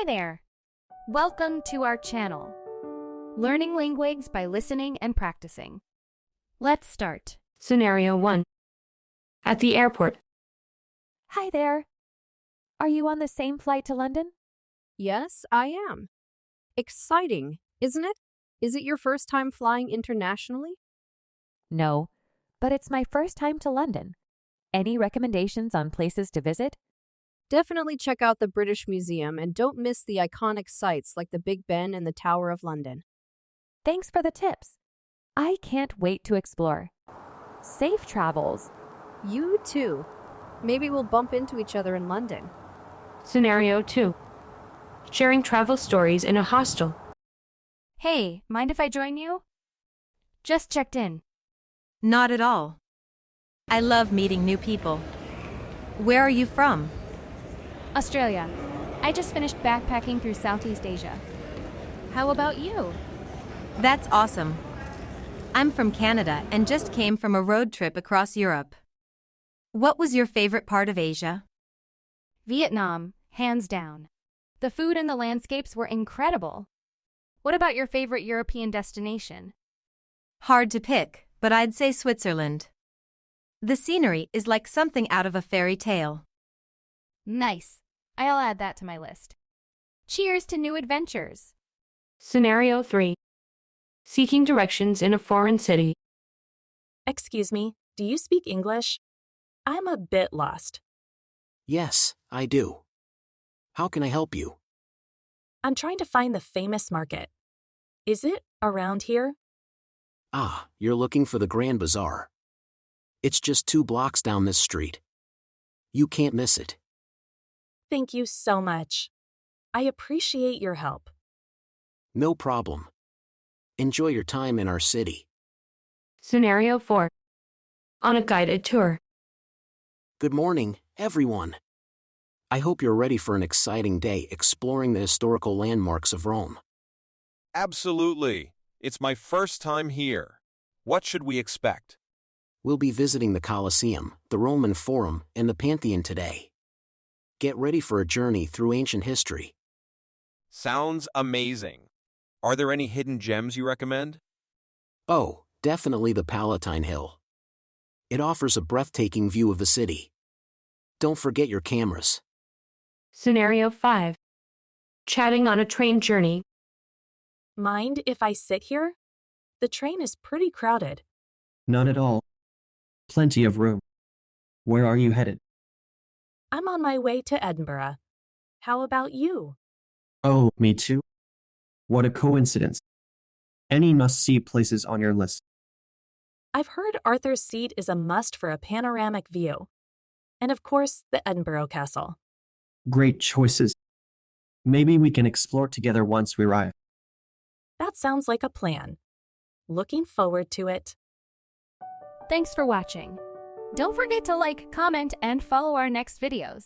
Hi there! Welcome to our channel. Learning languages by listening and practicing. Let's start. Scenario 1. At the airport. Hi there. Are you on the same flight to London? Yes, I am. Exciting, isn't it? Is it your first time flying internationally? No, but it's my first time to London. Any recommendations on places to visit? Definitely check out the British Museum and don't miss the iconic sites like the Big Ben and the Tower of London. Thanks for the tips. I can't wait to explore. Safe travels. You too. Maybe we'll bump into each other in London. Scenario 2. Sharing travel stories in a hostel. Hey, mind if I join you? Just checked in. Not at all. I love meeting new people. Where are you from? Australia. I just finished backpacking through Southeast Asia. How about you? That's awesome. I'm from Canada and just came from a road trip across Europe. What was your favorite part of Asia? Vietnam, hands down. The food and the landscapes were incredible. What about your favorite European destination? Hard to pick, but I'd say Switzerland. The scenery is like something out of a fairy tale. Nice. I'll add that to my list. Cheers to new adventures. Scenario 3. Seeking directions in a foreign city. Excuse me, do you speak English? I'm a bit lost. Yes, I do. How can I help you? I'm trying to find the famous market. Is it around here? Ah, you're looking for the Grand Bazaar. It's just 2 blocks down this street. You can't miss it. Thank you so much. I appreciate your help. No problem. Enjoy your time in our city. Scenario 4. On a guided tour. Good morning, everyone. I hope you're ready for an exciting day exploring the historical landmarks of Rome. Absolutely. It's my first time here. What should we expect? We'll be visiting the Colosseum, the Roman Forum, and the Pantheon today. Get ready for a journey through ancient history. Sounds amazing. Are there any hidden gems you recommend? Oh, definitely the Palatine Hill. It offers a breathtaking view of the city. Don't forget your cameras. Scenario 5. Chatting on a train journey. Mind if I sit here? The train is pretty crowded. Not at all. Plenty of room. Where are you headed? I'm on my way to Edinburgh. How about you? Oh, me too. What a coincidence. Any must-see places on your list? I've heard Arthur's Seat is a must for a panoramic view. And of course, the Edinburgh Castle. Great choices. Maybe we can explore together once we arrive. That sounds like a plan. Looking forward to it. Thanks for watching. Don't forget to like, comment, and follow our next videos.